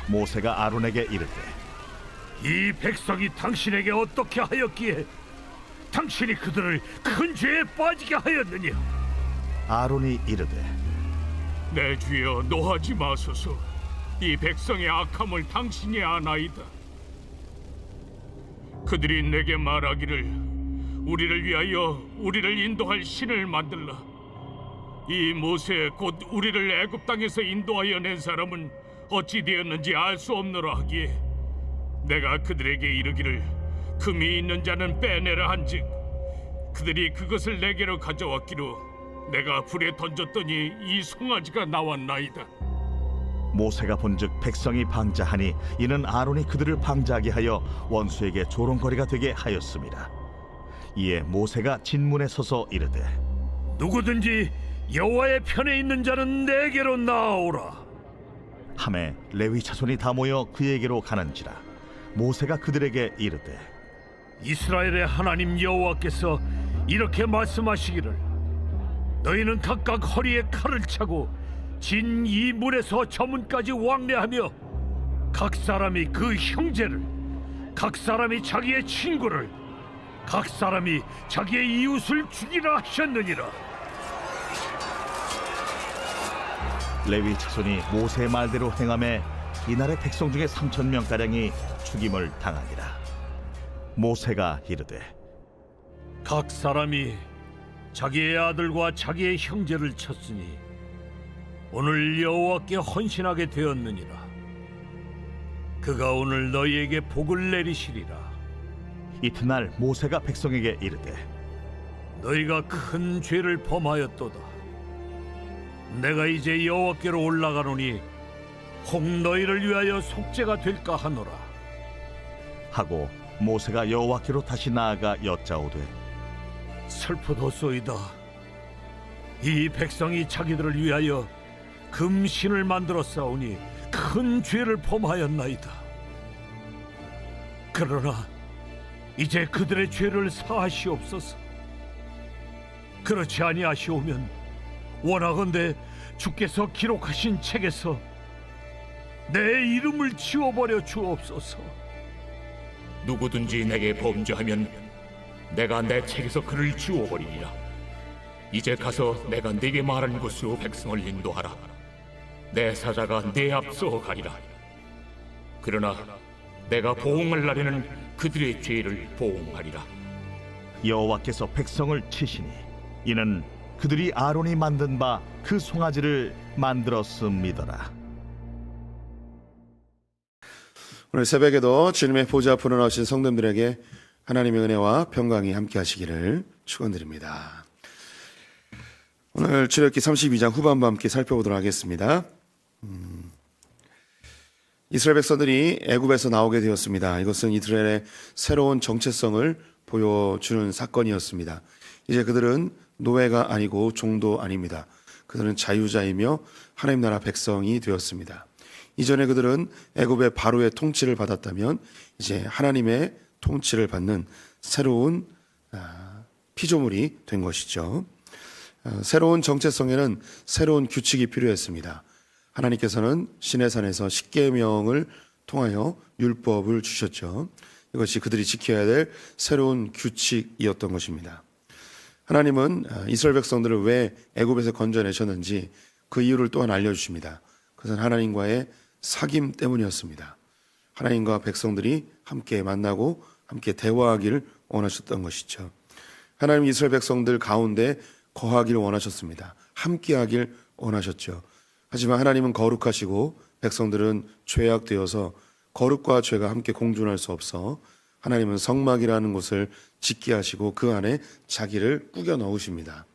모세가 아론에게 이르되 이 백성이 당신에게 어떻게 하였기에 당신이 그들을 큰 죄에 빠지게 하였느냐? 아론이 이르되 내 주여 노하지 마소서. 이 백성의 악함을 당신이 아나이다. 그들이 내게 말하기를 우리를 위하여 우리를 인도할 신을 만들라. 이 모세 곧 우리를 애굽 땅에서 인도하여 낸 사람은 어찌 되었는지 알 수 없노라 하기에 내가 그들에게 이르기를 금이 있는 자는 빼내라 한즉 그들이 그것을 내게로 가져왔기로 내가 불에 던졌더니 이 송아지가 나왔나이다. 모세가 본즉 백성이 방자하니 이는 아론이 그들을 방자하게 하여 원수에게 조롱거리가 되게 하였습니다. 이에 모세가 진문에 서서 이르되 누구든지 여호와의 편에 있는 자는 내게로 나아오라. 하매 레위 자손이 다 모여 그에게로 가는지라. 모세가 그들에게 이르되 이스라엘의 하나님 여호와께서 이렇게 말씀하시기를 너희는 각각 허리에 칼을 차고 진 이 문에서 저 문까지 왕래하며 각 사람이 그 형제를, 각 사람이 자기의 친구를, 각 사람이 자기의 이웃을 죽이라 하셨느니라. 레위 자손이 모세의 말대로 행하매 이날의 백성 중에 3,000명가량이 죽임을 당하니라. 모세가 이르되 각 사람이 자기의 아들과 자기의 형제를 쳤으니 오늘 여호와께 헌신하게 되었느니라. 그가 오늘 너희에게 복을 내리시리라. 이튿날 모세가 백성에게 이르되 너희가 큰 죄를 범하였도다. 내가 이제 여호와께로 올라가노니 혹 너희를 위하여 속죄가 될까 하노라. 하고 모세가 여호와께로 다시 나아가 여짜오되 슬프도소이다. 이 백성이 자기들을 위하여 금신을 만들어 싸우니 큰 죄를 범하였나이다. 그러나 이제 그들의 죄를 사하시옵소서. 그렇지 아니하시오면 원하건대 주께서 기록하신 책에서 내 이름을 지워버려 주옵소서. 누구든지 내게 범죄하면 내가 내 책에서 그를 지워버리리라. 이제 가서 내가 네게 말한 곳으로 백성을 인도하라. 내 사자가 네 앞서 가리라. 그러나 내가 보응할 날에는 그들의 죄를 보응하리라. 여호와께서 백성을 치시니 이는 그들이 아론이 만든 바 그 송아지를 만들었음이더라. 오늘 새벽에도 주님의 보좌 앞으로 나오신 성도님들에게 하나님의 은혜와 평강이 함께 하시기를 축원드립니다. 오늘 출애굽기 32장 후반부 함께 살펴보도록 하겠습니다. 이스라엘 백성들이 애굽에서 나오게 되었습니다. 이것은 이스라엘의 새로운 정체성을 보여주는 사건이었습니다. 이제 그들은 노예가 아니고 종도 아닙니다. 그들은 자유자이며 하나님 나라 백성이 되었습니다. 이전에 그들은 애굽의 바로의 통치를 받았다면 이제 하나님의 통치를 받는 새로운 피조물이 된 것이죠. 새로운 정체성에는 새로운 규칙이 필요했습니다. 하나님께서는 시내산에서 십계명을 통하여 율법을 주셨죠. 이것이 그들이 지켜야 될 새로운 규칙이었던 것입니다. 하나님은 이스라엘 백성들을 왜 애굽에서 건져내셨는지 그 이유를 또한 알려주십니다. 그것은 하나님과의 사귐 때문이었습니다. 하나님과 백성들이 함께 만나고 함께 대화하기를 원하셨던 것이죠. 하나님 이스라엘 백성들 가운데 거하기를 원하셨습니다. 함께하길 원하셨죠. 하지만 하나님은 거룩하시고 백성들은 죄악되어서 거룩과 죄가 함께 공존할 수 없어 하나님은 성막이라는 곳을 짓게 하시고 그 안에 자기를 꾸겨 넣으십니다.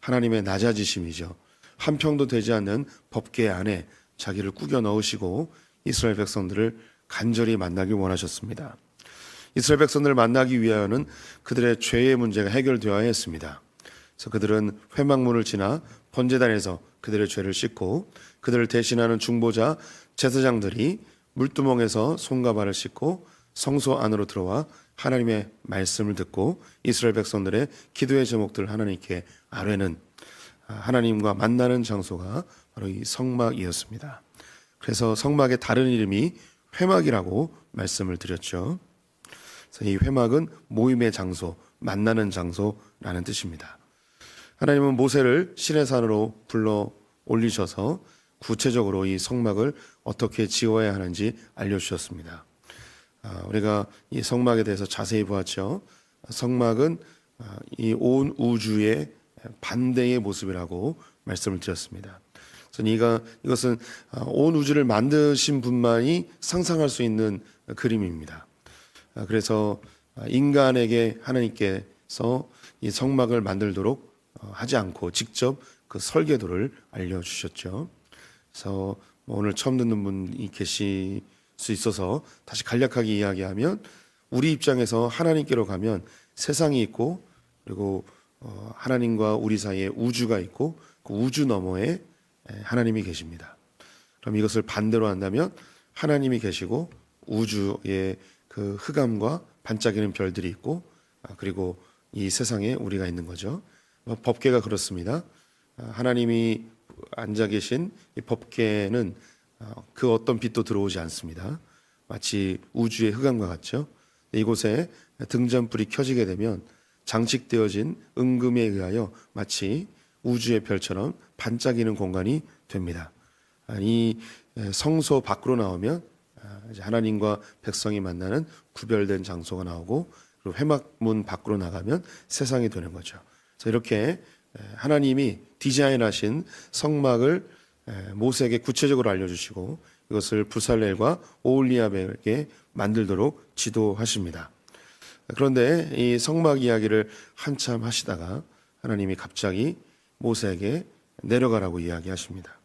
하나님의 낮아지심이죠. 한 평도 되지 않는 법궤 안에 자기를 꾸겨 넣으시고 이스라엘 백성들을 간절히 만나길 원하셨습니다. 이스라엘 백성들을 만나기 위하여는 그들의 죄의 문제가 해결되어야 했습니다. 그래서 그들은 회막문을 지나 번제단에서 그들의 죄를 씻고 그들을 대신하는 중보자 제사장들이 물두멍에서 손과 발을 씻고 성소 안으로 들어와 하나님의 말씀을 듣고 이스라엘 백성들의 기도의 제목들을 하나님께 아뢰는 하나님과 만나는 장소가 바로 이 성막이었습니다. 그래서 성막의 다른 이름이 회막이라고 말씀을 드렸죠. 그래서 이 회막은 모임의 장소, 만나는 장소라는 뜻입니다. 하나님은 모세를 시내산으로 불러 올리셔서 구체적으로 이 성막을 어떻게 지어야 하는지 알려주셨습니다. 우리가 이 성막에 대해서 자세히 보았죠. 성막은 이 온 우주의 반대의 모습이라고 말씀을 드렸습니다. 그래서 이것은 온 우주를 만드신 분만이 상상할 수 있는 그림입니다. 그래서 인간에게 하나님께서 이 성막을 만들도록 하지 않고 직접 그 설계도를 알려주셨죠. 그래서 오늘 처음 듣는 분이 계실 수 있어서 다시 간략하게 이야기하면, 우리 입장에서 하나님께로 가면 세상이 있고, 그리고 하나님과 우리 사이에 우주가 있고, 그 우주 너머에 하나님이 계십니다. 그럼 이것을 반대로 한다면 하나님이 계시고 우주의 그 흑암과 반짝이는 별들이 있고, 그리고 이 세상에 우리가 있는 거죠. 법궤가 그렇습니다. 하나님이 앉아 계신 이 법궤는 그 어떤 빛도 들어오지 않습니다. 마치 우주의 흑암과 같죠. 이곳에 등잔불이 켜지게 되면 장식되어진 은금에 의하여 마치 우주의 별처럼 반짝이는 공간이 됩니다. 이 성소 밖으로 나오면 하나님과 백성이 만나는 구별된 장소가 나오고, 그리고 회막문 밖으로 나가면 세상이 되는 거죠. 그래서 이렇게 하나님이 디자인하신 성막을 모세에게 구체적으로 알려주시고, 이것을 부살렐과 오홀리압에게 만들도록 지도하십니다. 그런데 이 성막 이야기를 한참 하시다가 하나님이 갑자기 모세에게 내려가라고 이야기하십니다.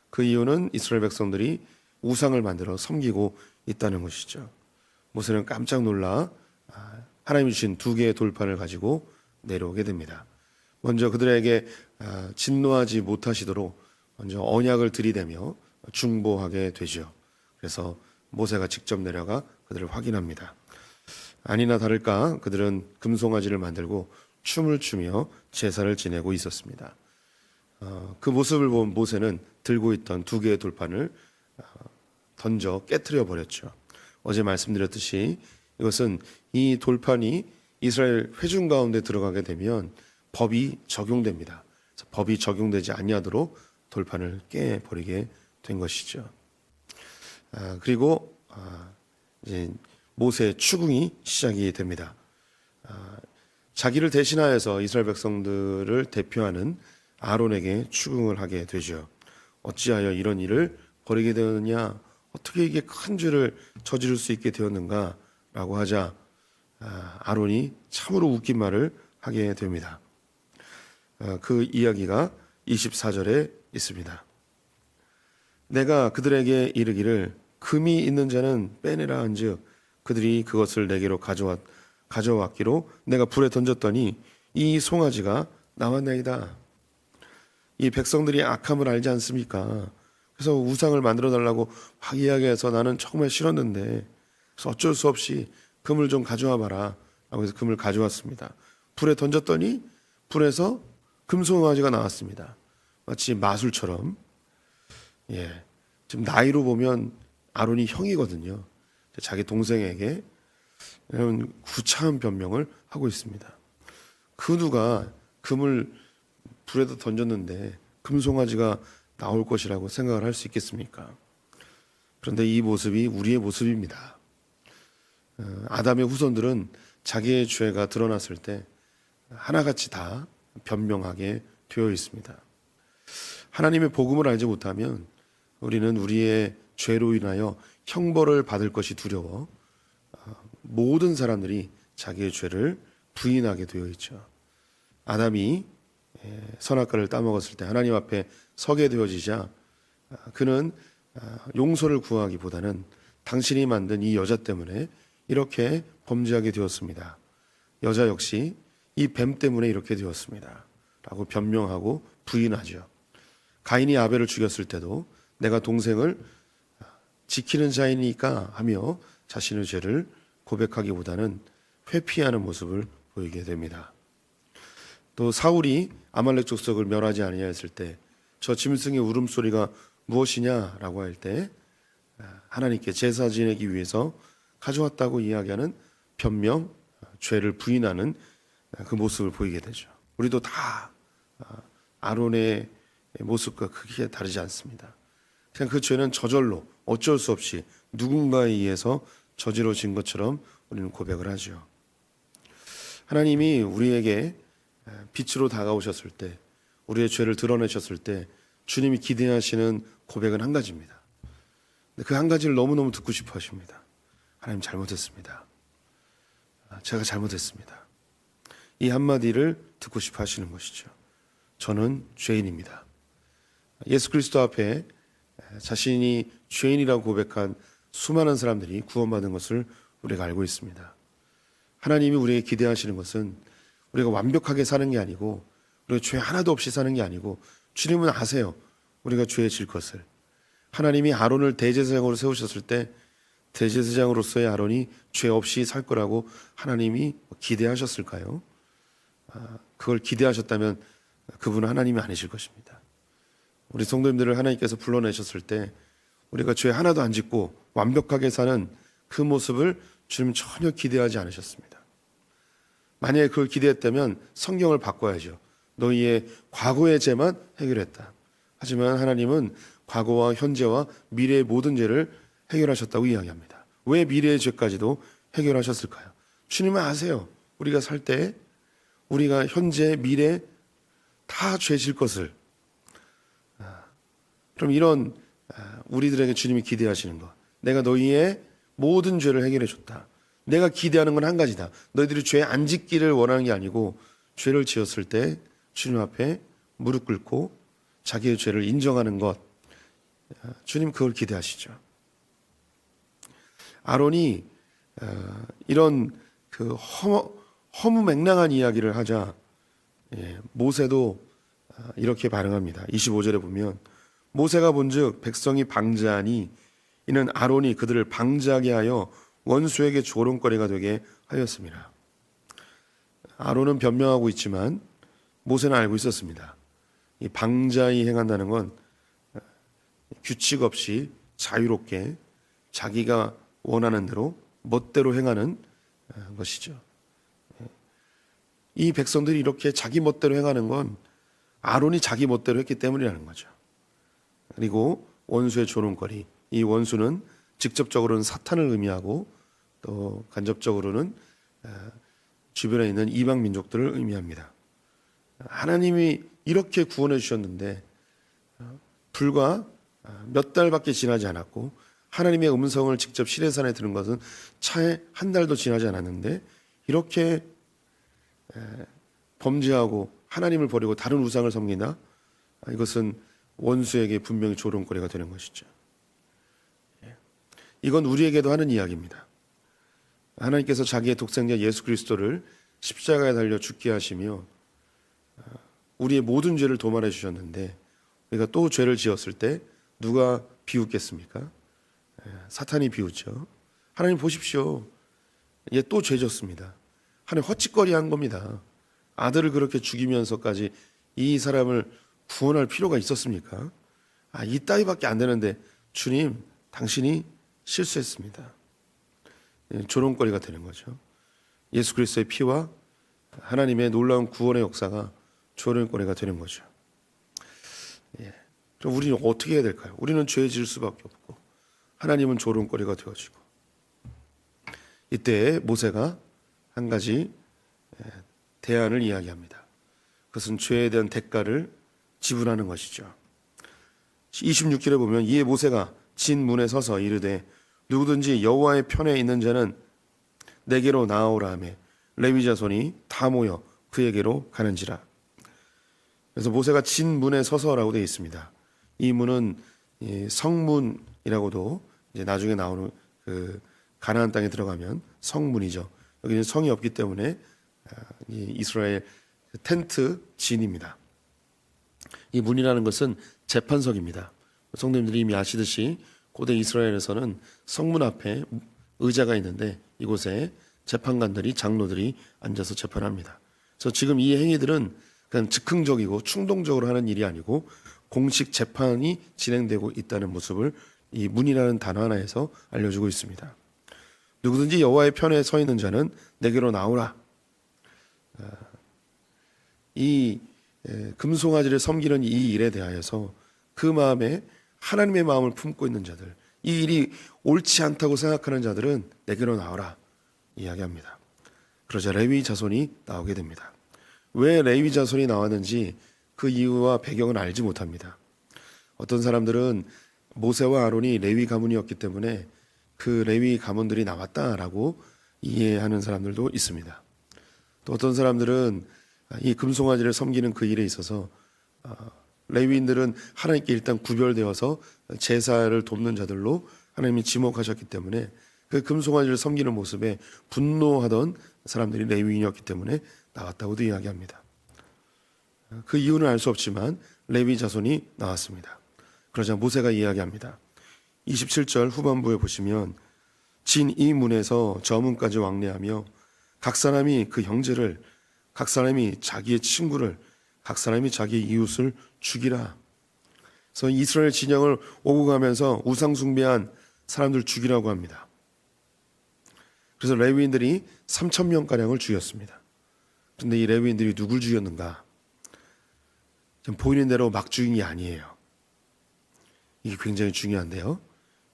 그 이유는 이스라엘 백성들이 우상을 만들어 섬기고 있다는 것이죠. 모세는 깜짝 놀라 하나님이 주신 2개의 돌판을 가지고 내려오게 됩니다. 먼저 그들에게 진노하지 못하시도록 먼저 언약을 들이대며 중보하게 되죠. 그래서 모세가 직접 내려가 그들을 확인합니다. 아니나 다를까 그들은 금송아지를 만들고 춤을 추며 제사를 지내고 있었습니다. 그 모습을 본 모세는 들고 있던 2개의 돌판을 던져 깨트려 버렸죠. 어제 말씀드렸듯이 이것은 이 돌판이 이스라엘 회중 가운데 들어가게 되면 법이 적용됩니다. 그래서 법이 적용되지 아니하도록 돌판을 깨버리게 된 것이죠. 그리고 이제 모세의 추궁이 시작이 됩니다. 자기를 대신하여서 이스라엘 백성들을 대표하는 아론에게 추궁을 하게 되죠. 어찌하여 이런 일을 벌이게 되었느냐, 어떻게 이게 큰 죄를 저지를 수 있게 되었는가 라고 하자 아론이 참으로 웃긴 말을 하게 됩니다. 그 이야기가 24절에 있습니다. 내가 그들에게 이르기를 금이 있는 자는 빼내라 한즉 그들이 그것을 내게로 가져왔기로 내가 불에 던졌더니 이 송아지가 나왔나이다. 이 백성들이 악함을 알지 않습니까? 그래서 우상을 만들어 달라고 막 이야기해서 나는 정말 싫었는데, 그래서 어쩔 수 없이 금을 좀 가져와 봐라 라고 해서 금을 가져왔습니다. 불에 던졌더니 불에서 금송아지가 나왔습니다. 마치 마술처럼. 지금 나이로 보면 아론이 형이거든요. 자기 동생에게 이런 구차한 변명을 하고 있습니다. 그 누가 금을 불에다 던졌는데 금송아지가 나올 것이라고 생각을 할 수 있겠습니까? 그런데 이 모습이 우리의 모습입니다. 아담의 후손들은 자기의 죄가 드러났을 때 하나같이 다 변명하게 되어 있습니다. 하나님의 복음을 알지 못하면 우리는 우리의 죄로 인하여 형벌을 받을 것이 두려워 모든 사람들이 자기의 죄를 부인하게 되어 있죠. 아담이 선악과를 따먹었을 때 하나님 앞에 서게 되어지자 그는 용서를 구하기보다는 당신이 만든 이 여자 때문에 이렇게 범죄하게 되었습니다. 여자 역시 이 뱀 때문에 이렇게 되었습니다 라고 변명하고 부인하죠. 가인이 아벨을 죽였을 때도 내가 동생을 지키는 자이니까 하며 자신의 죄를 고백하기보다는 회피하는 모습을 보이게 됩니다. 또 사울이 아말렉 족속을 멸하지 아니하였을 때 저 짐승의 울음소리가 무엇이냐라고 할 때 하나님께 제사 지내기 위해서 가져왔다고 이야기하는 변명, 죄를 부인하는 그 모습을 보이게 되죠. 우리도 다 아론의 모습과 크게 다르지 않습니다. 그냥 그 죄는 저절로 어쩔 수 없이 누군가에 의해서 저지러진 것처럼 우리는 고백을 하죠. 하나님이 우리에게 빛으로 다가오셨을 때, 우리의 죄를 드러내셨을 때 주님이 기대하시는 고백은 한 가지입니다. 그 한 가지를 너무너무 듣고 싶어 하십니다. 하나님, 잘못했습니다. 제가 잘못했습니다. 이 한마디를 듣고 싶어 하시는 것이죠. 저는 죄인입니다. 예수 그리스도 앞에 자신이 죄인이라고 고백한 수많은 사람들이 구원받은 것을 우리가 알고 있습니다. 하나님이 우리에게 기대하시는 것은 우리가 완벽하게 사는 게 아니고, 우리가 죄 하나도 없이 사는 게 아니고, 주님은 아세요. 우리가 죄에 질 것을. 하나님이 아론을 대제사장으로 세우셨을 때 대제사장으로서의 아론이 죄 없이 살 거라고 하나님이 기대하셨을까요? 그걸 기대하셨다면 그분은 하나님이 아니실 것입니다. 우리 성도님들을 하나님께서 불러내셨을 때 우리가 죄 하나도 안 짓고 완벽하게 사는 그 모습을 주님은 전혀 기대하지 않으셨습니다. 만약에 그걸 기대했다면 성경을 바꿔야죠. 너희의 과거의 죄만 해결했다. 하지만 하나님은 과거와 현재와 미래의 모든 죄를 해결하셨다고 이야기합니다. 왜 미래의 죄까지도 해결하셨을까요? 주님은 아세요. 우리가 살 때 우리가 현재, 미래 다 죄 질 것을. 그럼 이런 우리들에게 주님이 기대하시는 것, 내가 너희의 모든 죄를 해결해 줬다. 내가 기대하는 건 한 가지다. 너희들이 죄 안 짓기를 원하는 게 아니고, 죄를 지었을 때 주님 앞에 무릎 꿇고 자기의 죄를 인정하는 것, 주님 그걸 기대하시죠. 아론이 이런 그 허무맹랑한 이야기를 하자 모세도 이렇게 반응합니다. 25절에 보면 모세가 본즉 백성이 방자하니 이는 아론이 그들을 방자하게 하여 원수에게 조롱거리가 되게 하였습니다. 아론은 변명하고 있지만 모세는 알고 있었습니다. 이 방자히 행한다는 건 규칙 없이 자유롭게 자기가 원하는 대로 멋대로 행하는 것이죠. 이 백성들이 이렇게 자기 멋대로 행하는 건 아론이 자기 멋대로 했기 때문이라는 거죠. 그리고 원수의 조롱거리, 이 원수는 직접적으로는 사탄을 의미하고 또 간접적으로는 주변에 있는 이방 민족들을 의미합니다. 하나님이 이렇게 구원해 주셨는데 불과 몇 달밖에 지나지 않았고, 하나님의 음성을 직접 시내산에 들은 것은 차에 한 달도 지나지 않았는데 이렇게 범죄하고 하나님을 버리고 다른 우상을 섬기나? 이것은 원수에게 분명히 조롱거리가 되는 것이죠. 이건 우리에게도 하는 이야기입니다. 하나님께서 자기의 독생자 예수 그리스도를 십자가에 달려 죽게 하시며 우리의 모든 죄를 도말해 주셨는데, 우리가 또 죄를 지었을 때 누가 비웃겠습니까? 사탄이 비웃죠. 하나님 보십시오. 얘 또 죄 졌습니다. 하나님 헛짓거리한 겁니다. 아들을 그렇게 죽이면서까지 이 사람을 구원할 필요가 있었습니까? 이 따위밖에 안 되는데 주님, 당신이 실수했습니다. 조롱거리가 되는 거죠. 예수 그리스도의 피와 하나님의 놀라운 구원의 역사가 조롱거리가 되는 거죠. 그럼 우리는 어떻게 해야 될까요? 우리는 죄 지을 수밖에 없고 하나님은 조롱거리가 되어지고, 이때 모세가 한 가지 대안을 이야기합니다. 그것은 죄에 대한 대가를 지불하는 것이죠. 26절에 보면 이에 모세가 진 문에 서서 이르되 누구든지 여호와의 편에 있는 자는 내게로 나아오라 하매 레위 자손이 다 모여 그에게로 가는지라. 그래서 모세가 진 문에 서서라고 되어 있습니다. 이 문은 성문이라고도 이제 나중에 나오는 그 가나안 땅에 들어가면 성문이죠. 여기는 성이 없기 때문에 이스라엘 텐트 진입니다. 이 문이라는 것은 재판석입니다. 성도님들이 이미 아시듯이 고대 이스라엘에서는 성문 앞에 의자가 있는데 이곳에 재판관들이, 장로들이 앉아서 재판합니다. 그래서 지금 이 행위들은 그냥 즉흥적이고 충동적으로 하는 일이 아니고 공식 재판이 진행되고 있다는 모습을 이 문이라는 단어 하나에서 알려주고 있습니다. 누구든지 여호와의 편에 서 있는 자는 내게로 나오라. 이 금송아지를 섬기는 이 일에 대하여서 그 마음에 하나님의 마음을 품고 있는 자들, 이 일이 옳지 않다고 생각하는 자들은 내게로 나오라 이야기합니다. 그러자 레위 자손이 나오게 됩니다. 왜 레위 자손이 나왔는지 그 이유와 배경은 알지 못합니다. 어떤 사람들은 모세와 아론이 레위 가문이었기 때문에 그 레위 가문들이 나왔다라고 이해하는 사람들도 있습니다. 또 어떤 사람들은 이 금송아지를 섬기는 그 일에 있어서 레위인들은 하나님께 일단 구별되어서 제사를 돕는 자들로 하나님이 지목하셨기 때문에 그 금송아지를 섬기는 모습에 분노하던 사람들이 레위인이었기 때문에 나왔다고도 이야기합니다. 그 이유는 알 수 없지만 레위 자손이 나왔습니다. 그러자 모세가 이야기합니다. 27절 후반부에 보시면 진 이 문에서 저 문까지 왕래하며 각 사람이 그 형제를, 각 사람이 자기의 친구를, 각 사람이 자기의 이웃을 죽이라. 그래서 이스라엘 진영을 오고 가면서 우상 숭배한 사람들 죽이라고 합니다. 그래서 레위인들이 3,000명가량을 죽였습니다. 그런데 이 레위인들이 누굴 죽였는가? 지금 보이는 대로 막 죽인 게 아니에요. 이게 굉장히 중요한데요.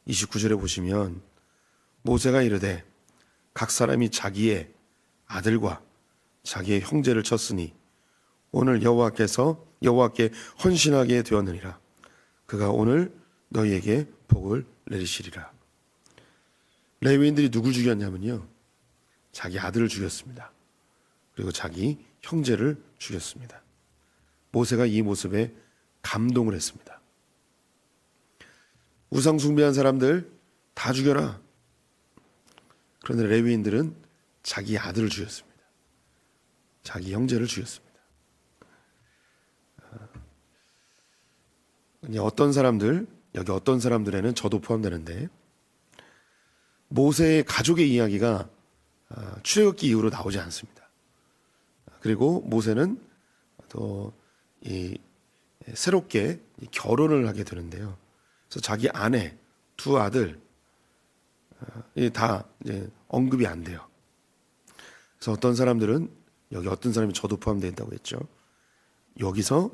29절에 보시면 모세가 이르되 각 사람이 자기의 아들과 자기의 형제를 쳤으니 오늘 여호와께 헌신하게 되었느니라. 그가 오늘 너희에게 복을 내리시리라. 레위인들이 누굴 죽였냐면요, 자기 아들을 죽였습니다. 그리고 자기 형제를 죽였습니다. 모세가 이 모습에 감동을 했습니다. 우상 숭배한 사람들 다 죽여라. 그런데 레위인들은 자기 아들을 죽였습니다. 자기 형제를 죽였습니다. 어떤 사람들, 여기 어떤 사람들에는 저도 포함되는데, 모세의 가족의 이야기가 출애굽기 이후로 나오지 않습니다. 그리고 모세는 또 새롭게 결혼을 하게 되는데요. 그래서 자기 아내, 두 아들 다 이제 언급이 안 돼요. 그래서 어떤 사람들은, 여기 어떤 사람이 저도 포함되어 있다고 했죠. 여기서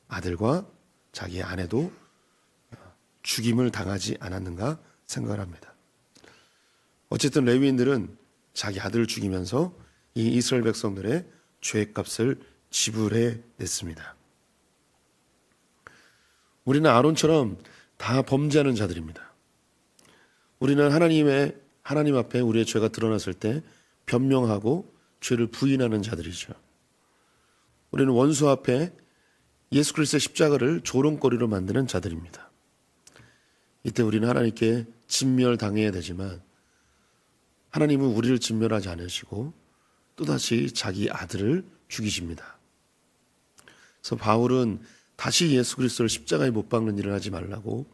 아들과 자기 아내도 죽임을 당하지 않았는가 생각을 합니다. 어쨌든 레위인들은 자기 아들을 죽이면서 이 이스라엘 백성들의 죄값을 지불해 냈습니다. 우리는 아론처럼 다 범죄하는 자들입니다. 우리는 하나님 앞에 우리의 죄가 드러났을 때 변명하고 죄를 부인하는 자들이죠. 우리는 원수 앞에 예수 그리스도의 십자가를 조롱거리로 만드는 자들입니다. 이때 우리는 하나님께 진멸당해야 되지만 하나님은 우리를 진멸하지 않으시고 또다시 자기 아들을 죽이십니다. 그래서 바울은 다시 예수 그리스도를 십자가에 못 박는 일을 하지 말라고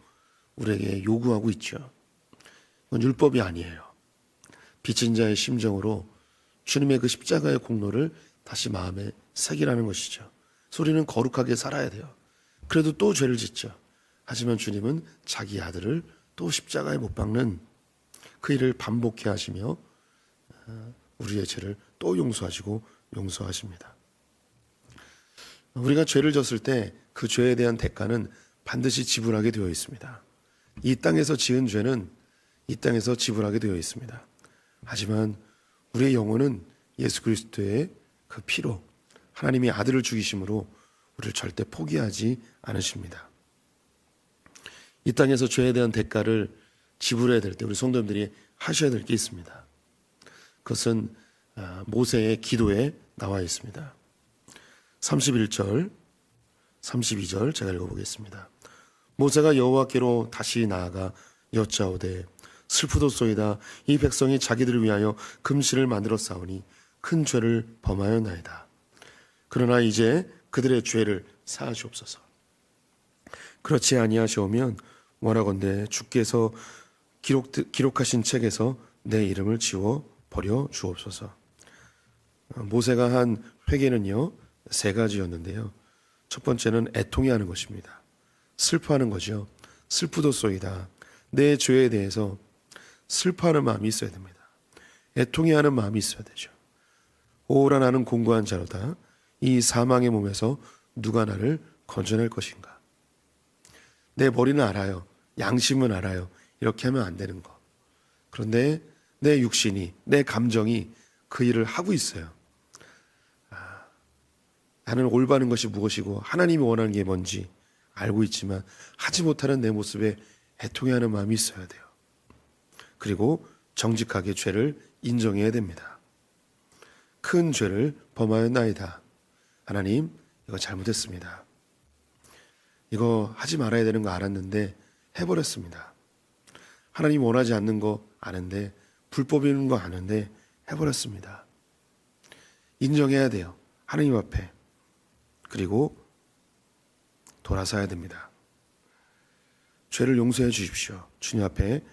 우리에게 요구하고 있죠. 그건 율법이 아니에요. 빚진 자의 심정으로 주님의 그 십자가의 공로를 다시 마음에 새기라는 것이죠. 우리는 거룩하게 살아야 돼요. 그래도 또 죄를 짓죠. 하지만 주님은 자기 아들을 또 십자가에 못 박는 그 일을 반복해 하시며 우리의 죄를 또 용서하시고 용서하십니다. 우리가 죄를 졌을 때 그 죄에 대한 대가는 반드시 지불하게 되어 있습니다. 이 땅에서 지은 죄는 이 땅에서 지불하게 되어 있습니다. 하지만 우리의 영혼은 예수 그리스도의 그 피로, 하나님이 아들을 죽이심으로 우리를 절대 포기하지 않으십니다. 이 땅에서 죄에 대한 대가를 지불해야 될 때 우리 성도님들이 하셔야 될 게 있습니다. 그것은 모세의 기도에 나와 있습니다. 31절, 32절 제가 읽어보겠습니다. 모세가 여호와께로 다시 나아가 여짜오되 슬프도소이다. 이 백성이 자기들을 위하여 금신을 만들어 싸우니 큰 죄를 범하였나이다. 그러나 이제 그들의 죄를 사하시옵소서. 그렇지 아니하시오면 원하건대 주께서 기록하신 책에서 내 이름을 지워 버려 주옵소서. 모세가 한 회개는요, 세 가지였는데요. 첫 번째는 애통해하는 것입니다. 슬퍼하는 거죠. 슬프도소이다. 내 죄에 대해서 슬퍼하는 마음이 있어야 됩니다. 애통해하는 마음이 있어야 되죠. 오라 나는 공고한 자로다. 이 사망의 몸에서 누가 나를 건져낼 것인가. 내 머리는 알아요. 양심은 알아요. 이렇게 하면 안 되는 거. 그런데 내 육신이, 내 감정이 그 일을 하고 있어요. 나는 올바른 것이 무엇이고 하나님이 원하는 게 뭔지 알고 있지만 하지 못하는 내 모습에 애통해하는 마음이 있어야 돼요. 그리고 정직하게 죄를 인정해야 됩니다. 큰 죄를 범하였나이다. 하나님, 이거 잘못했습니다. 이거 하지 말아야 되는 거 알았는데 해버렸습니다. 하나님 원하지 않는 거 아는데, 불법인 거 아는데 해버렸습니다. 인정해야 돼요. 하나님 앞에. 그리고 돌아서야 됩니다. 죄를 용서해 주십시오. 주님 앞에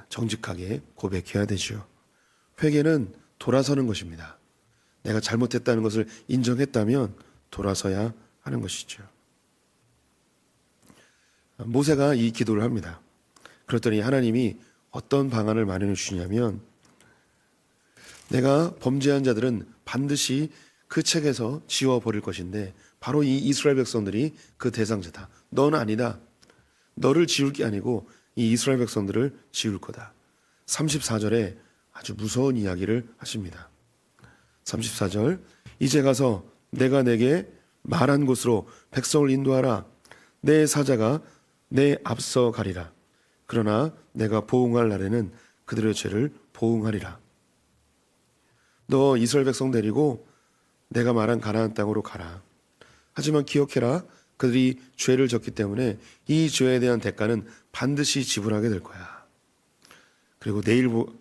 정직하게 고백해야 되죠. 회개는 돌아서는 것입니다. 내가 잘못했다는 것을 인정했다면 돌아서야 하는 것이죠. 모세가 이 기도를 합니다. 그랬더니 하나님이 어떤 방안을 마련해 주시냐면, 내가 범죄한 자들은 반드시 그 책에서 지워버릴 것인데 바로 이 이스라엘 백성들이 그 대상자다. 너는 아니다. 너를 지울 게 아니고 이 이스라엘 백성들을 지울 거다. 34절에 아주 무서운 이야기를 하십니다. 34절, 이제 가서 내가 내게 말한 곳으로 백성을 인도하라. 내 사자가 내 앞서 가리라. 그러나 내가 보응할 날에는 그들의 죄를 보응하리라. 너 이스라엘 백성 데리고 내가 말한 가나안 땅으로 가라. 하지만 기억해라. 그들이 죄를 졌기 때문에 이 죄에 대한 대가는 반드시 지불하게 될 거야. 그리고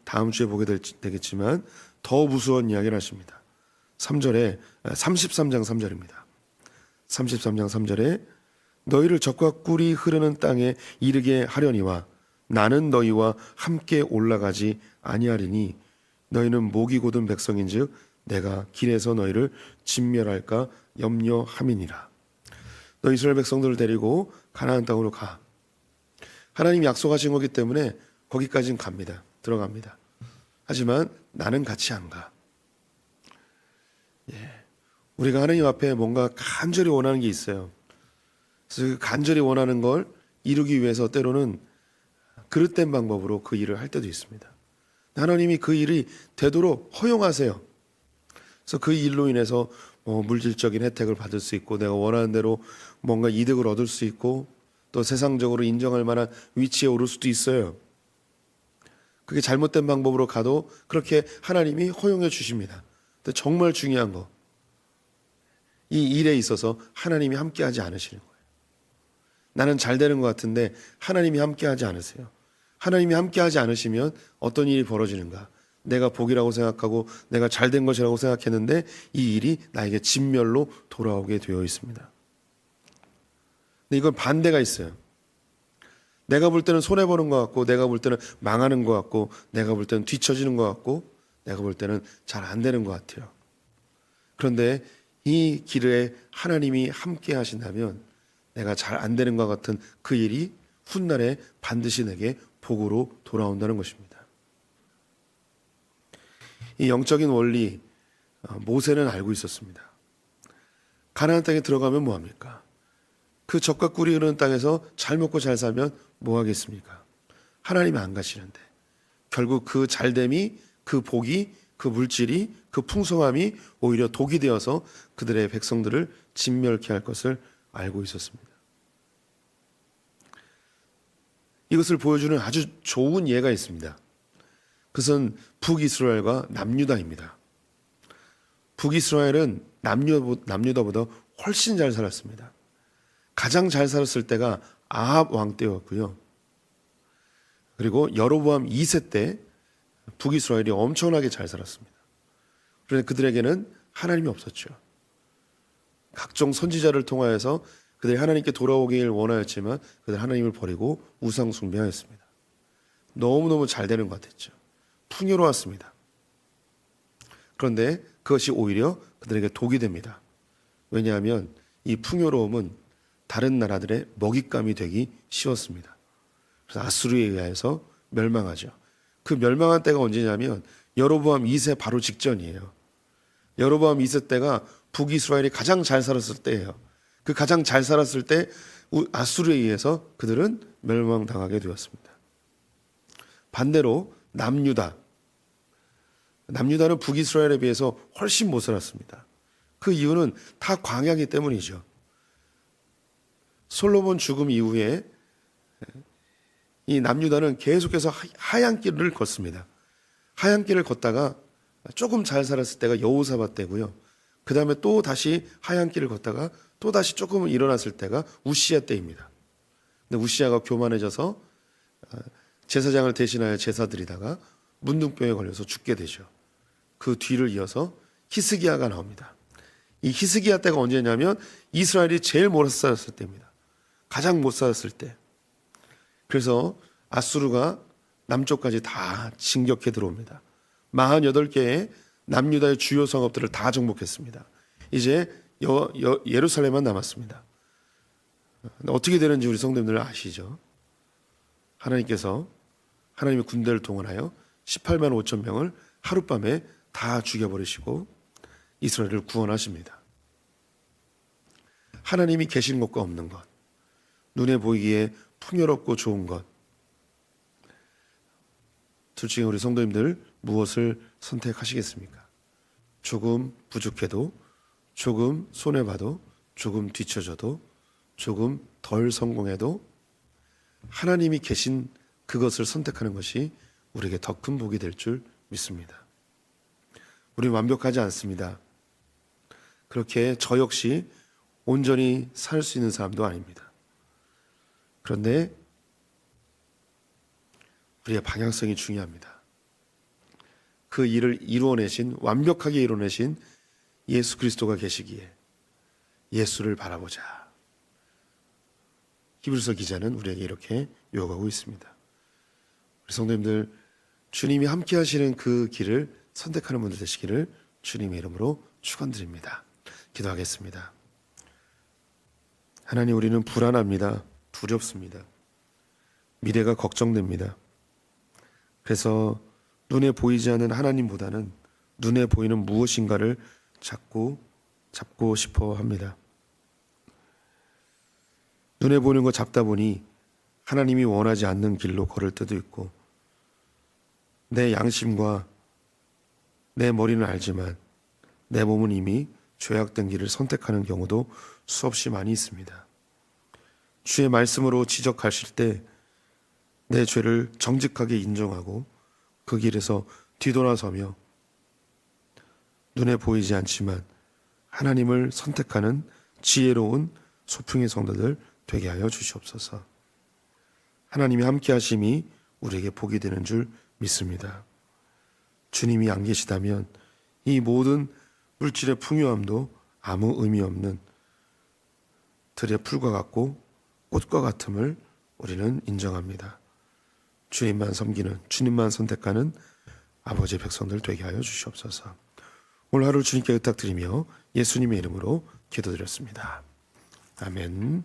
다음 주에 보게 되겠지만 더 무서운 이야기를 하십니다. 33장 3절입니다. 33장 3절에 너희를 적과 꿀이 흐르는 땅에 이르게 하려니와 나는 너희와 함께 올라가지 아니하리니 너희는 목이 곧은 백성인즉 내가 길에서 너희를 진멸할까 염려함이니라. 너 이스라엘 백성들을 데리고 가나안 땅으로 가. 하나님이 약속하신 거기 때문에 거기까지는 갑니다. 들어갑니다. 하지만 나는 같이 안 가. 우리가 하나님 앞에 뭔가 간절히 원하는 게 있어요. 그래서 간절히 원하는 걸 이루기 위해서 때로는 그릇된 방법으로 그 일을 할 때도 있습니다. 하나님이 그 일이 되도록 허용하세요. 그래서 그 일로 인해서 물질적인 혜택을 받을 수 있고 내가 원하는 대로 뭔가 이득을 얻을 수 있고 또 세상적으로 인정할 만한 위치에 오를 수도 있어요. 그게 잘못된 방법으로 가도 그렇게 하나님이 허용해 주십니다. 근데 정말 중요한 거, 이 일에 있어서 하나님이 함께하지 않으시는 거예요. 나는 잘 되는 것 같은데 하나님이 함께하지 않으세요. 하나님이 함께하지 않으시면 어떤 일이 벌어지는가? 내가 복이라고 생각하고 내가 잘된 것이라고 생각했는데 이 일이 나에게 진멸로 돌아오게 되어 있습니다. 근데 이건 반대가 있어요. 내가 볼 때는 손해보는 것 같고 내가 볼 때는 망하는 것 같고 내가 볼 때는 뒤처지는 것 같고 내가 볼 때는 잘 안 되는 것 같아요. 그런데 이 길에 하나님이 함께 하신다면 내가 잘 안 되는 것 같은 그 일이 훗날에 반드시 내게 복으로 돌아온다는 것입니다. 이 영적인 원리 모세는 알고 있었습니다. 가나안 땅에 들어가면 뭐합니까? 그 젖과 꿀이 흐르는 땅에서 잘 먹고 잘 살면 뭐 하겠습니까? 하나님이 안 가시는데 결국 그 잘됨이, 그 복이, 그 물질이, 그 풍성함이 오히려 독이 되어서 그들의 백성들을 진멸케 할 것을 알고 있었습니다. 이것을 보여주는 아주 좋은 예가 있습니다. 그것은 북이스라엘과 남유다입니다. 북이스라엘은 남유다보다 훨씬 잘 살았습니다. 가장 잘 살았을 때가 아합 왕 때였고요. 그리고 여로보암 2세 때 북이스라엘이 엄청나게 잘 살았습니다. 그런데 그들에게는 하나님이 없었죠. 각종 선지자를 통하여서 그들이 하나님께 돌아오길 원하였지만 그들 하나님을 버리고 우상 숭배하였습니다. 너무너무 잘 되는 것 같았죠. 풍요로웠습니다. 그런데 그것이 오히려 그들에게 독이 됩니다. 왜냐하면 이 풍요로움은 다른 나라들의 먹잇감이 되기 쉬웠습니다. 그래서 아수르에 의해서 멸망하죠. 그 멸망한 때가 언제냐면 여로보암 2세 바로 직전이에요. 여로보암 2세 때가 북이스라엘이 가장 잘 살았을 때예요. 그 가장 잘 살았을 때 아수르에 의해서 그들은 멸망당하게 되었습니다. 반대로 남유다는 북이스라엘에 비해서 훨씬 못 살았습니다. 그 이유는 다 광야이기 때문이죠. 솔로몬 죽음 이후에 이 남유다는 계속해서 하얀 길을 걷습니다. 하얀 길을 걷다가 조금 잘 살았을 때가 여호사밧 때고요. 그 다음에 또 다시 하얀 길을 걷다가 또 다시 조금 일어났을 때가 우시야 때입니다. 근데 우시야가 교만해져서 제사장을 대신하여 제사 드리다가 문둥병에 걸려서 죽게 되죠. 그 뒤를 이어서 히스기야가 나옵니다. 이 히스기야 때가 언제냐면 이스라엘이 제일 못 살았을 때입니다. 가장 못 살았을 때. 그래서 아수르가 남쪽까지 다 진격해 들어옵니다. 48개의 남유다의 주요 성읍들을 다 정복했습니다. 이제 예루살렘만 남았습니다. 어떻게 되는지 우리 성도님들 아시죠? 하나님께서 하나님의 군대를 동원하여 18만 5천 명을 하룻밤에 다 죽여버리시고 이스라엘을 구원하십니다. 하나님이 계신 것과 없는 것, 눈에 보이기에 풍요롭고 좋은 것, 둘 중에 우리 성도님들 무엇을 선택하시겠습니까? 조금 부족해도, 조금 손해봐도, 조금 뒤처져도, 조금 덜 성공해도 하나님이 계신 그것을 선택하는 것이 우리에게 더 큰 복이 될 줄 믿습니다. 우리는 완벽하지 않습니다. 그렇게 저 역시 온전히 살 수 있는 사람도 아닙니다. 그런데 우리의 방향성이 중요합니다. 그 일을 이루어내신, 완벽하게 이루어내신 예수 그리스도가 계시기에 예수를 바라보자. 히브리서 기자는 우리에게 이렇게 요구하고 있습니다. 우리 성도님들, 주님이 함께 하시는 그 길을 선택하는 분들 되시기를 주님의 이름으로 축원드립니다. 기도하겠습니다. 하나님, 우리는 불안합니다. 두렵습니다. 미래가 걱정됩니다. 그래서 눈에 보이지 않는 하나님보다는 눈에 보이는 무엇인가를 잡고 싶어 합니다. 눈에 보이는 거 잡다 보니 하나님이 원하지 않는 길로 걸을 때도 있고, 내 양심과 내 머리는 알지만 내 몸은 이미 죄악된 길을 선택하는 경우도 수없이 많이 있습니다. 주의 말씀으로 지적하실 때 내 죄를 정직하게 인정하고 그 길에서 뒤돌아서며 눈에 보이지 않지만 하나님을 선택하는 지혜로운 소풍의 성도들 되게 하여 주시옵소서. 하나님이 함께 하심이 우리에게 복이 되는 줄 믿습니다. 주님이 안 계시다면 이 모든 물질의 풍요함도 아무 의미 없는 들의 풀과 같고 꽃과 같음을 우리는 인정합니다. 주님만 섬기는, 주님만 선택하는 아버지의 백성들 되게 하여 주시옵소서. 오늘 하루 주님께 의탁드리며 예수님의 이름으로 기도드렸습니다. 아멘.